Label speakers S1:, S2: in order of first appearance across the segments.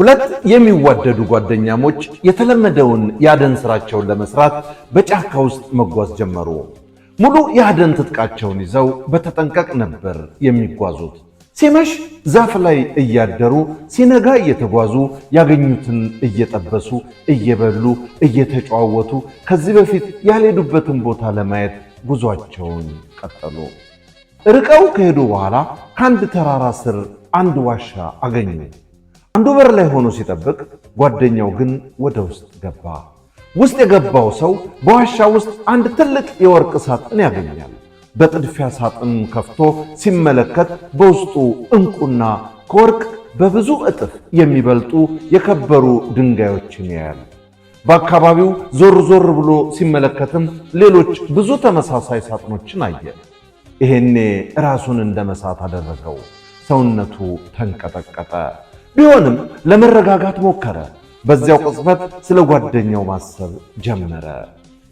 S1: ሁለት የሚዋደዱ ጓደኛሞች የተለመደውን የአደን ስራቸውን ለመስራት በጫካ ውስጥ መጓዝ ጀመሩ። ሙሉ የአደን ትጥቃቸውን ይዘው በተጠንቀቅ ነበር የሚጓዙት። ሲመሽ ዛፍ ላይ እያደሩ ሲነጋ እየተጓዙ ያገኙትን እየጠበሱ እየበሉ እየተጨዋወቱ ከዚህ በፊት ያልሄዱበትን ቦታ ለማየት ጉዟቸውን ቀጠሉ። ርቀው ከሄዱ በኋላ ከአንድ ተራራ ስር አንድ ዋሻ አገኙ። አንዱ በር ላይ ሆኖ ሲጠብቅ፣ ጓደኛው ግን ወደ ውስጥ ገባ። ውስጥ የገባው ሰው በዋሻ ውስጥ አንድ ትልቅ የወርቅ ሳጥን ያገኛል። በጥድፊያ ሳጥን ከፍቶ ሲመለከት በውስጡ ዕንቁና ከወርቅ በብዙ እጥፍ የሚበልጡ የከበሩ ድንጋዮችን ያያል። በአካባቢው ዞር ዞር ብሎ ሲመለከትም ሌሎች ብዙ ተመሳሳይ ሳጥኖችን አየ። ይሄኔ ራሱን እንደ መሳት አደረገው። ሰውነቱ ተንቀጠቀጠ። ቢሆንም ለመረጋጋት ሞከረ። በዚያው ቅጽበት ስለ ጓደኛው ማሰብ ጀመረ።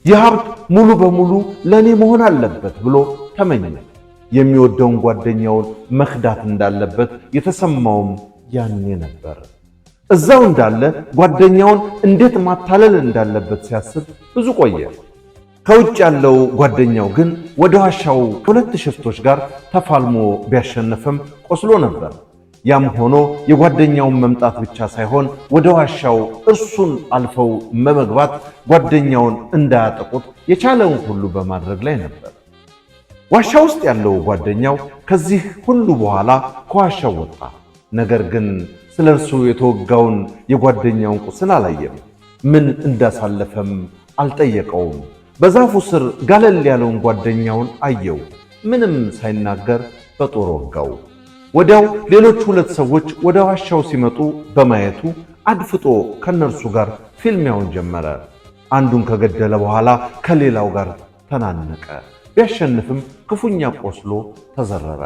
S1: የሀብት ሙሉ በሙሉ ለኔ መሆን አለበት ብሎ ተመኘ። የሚወደውን ጓደኛውን መክዳት እንዳለበት የተሰማውም ያኔ ነበር። እዛው እንዳለ ጓደኛውን እንዴት ማታለል እንዳለበት ሲያስብ ብዙ ቆየ። ከውጭ ያለው ጓደኛው ግን ወደ ዋሻው ከሁለት ሽፍቶች ጋር ተፋልሞ ቢያሸንፍም ቆስሎ ነበር። ያም ሆኖ የጓደኛውን መምጣት ብቻ ሳይሆን ወደ ዋሻው እርሱን አልፈው በመግባት ጓደኛውን እንዳያጠቁት የቻለውን ሁሉ በማድረግ ላይ ነበር። ዋሻ ውስጥ ያለው ጓደኛው ከዚህ ሁሉ በኋላ ከዋሻው ወጣ። ነገር ግን ስለ እርሱ የተወጋውን የጓደኛውን ቁስል አላየም። ምን እንዳሳለፈም አልጠየቀውም። በዛፉ ስር ጋለል ያለውን ጓደኛውን አየው። ምንም ሳይናገር በጦር ወጋው። ወዲያው ሌሎች ሁለት ሰዎች ወደ ዋሻው ሲመጡ በማየቱ አድፍጦ ከነርሱ ጋር ፊልሚያውን ጀመረ። አንዱን ከገደለ በኋላ ከሌላው ጋር ተናነቀ። ቢያሸንፍም ክፉኛ ቆስሎ ተዘረረ።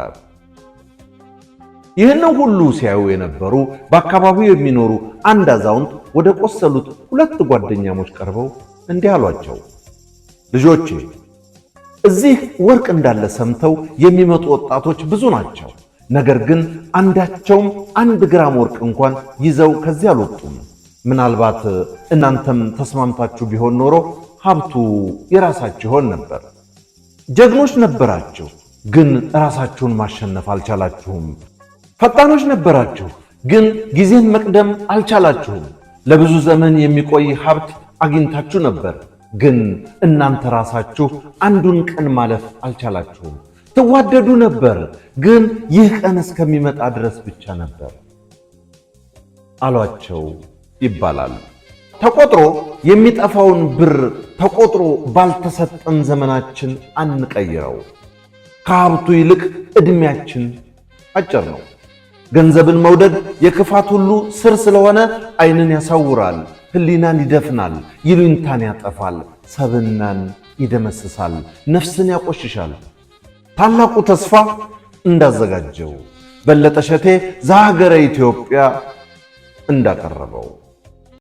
S1: ይህንን ሁሉ ሲያዩ የነበሩ በአካባቢው የሚኖሩ አንድ አዛውንት ወደ ቆሰሉት ሁለት ጓደኛሞች ቀርበው እንዲህ አሏቸው፣ ልጆቼ፣ እዚህ ወርቅ እንዳለ ሰምተው የሚመጡ ወጣቶች ብዙ ናቸው። ነገር ግን አንዳቸውም 1 ግራም ወርቅ እንኳን ይዘው ከዚህ አልወጡም። ምናልባት እናንተም ተስማምታችሁ ቢሆን ኖሮ ሀብቱ የራሳችሁ ይሆን ነበር። ጀግኖች ነበራችሁ፣ ግን ራሳችሁን ማሸነፍ አልቻላችሁም። ፈጣኖች ነበራችሁ፣ ግን ጊዜን መቅደም አልቻላችሁም። ለብዙ ዘመን የሚቆይ ሀብት አግኝታችሁ ነበር፣ ግን እናንተ ራሳችሁ አንዱን ቀን ማለፍ አልቻላችሁም። ትዋደዱ ነበር፣ ግን ይህ ቀን እስከሚመጣ ድረስ ብቻ ነበር አሏቸው ይባላል። ተቆጥሮ የሚጠፋውን ብር ተቆጥሮ ባልተሰጠን ዘመናችን አንቀይረው። ከሀብቱ ይልቅ ዕድሜያችን አጭር ነው። ገንዘብን መውደድ የክፋት ሁሉ ስር ስለሆነ ዓይንን ያሳውራል፣ ሕሊናን ይደፍናል፣ ይሉኝታን ያጠፋል፣ ሰብናን ይደመስሳል፣ ነፍስን ያቆሽሻል። ታላቁ ተስፋ እንዳዘጋጀው በለጠ ሸቴ ዘሀገረ ኢትዮጵያ እንዳቀረበው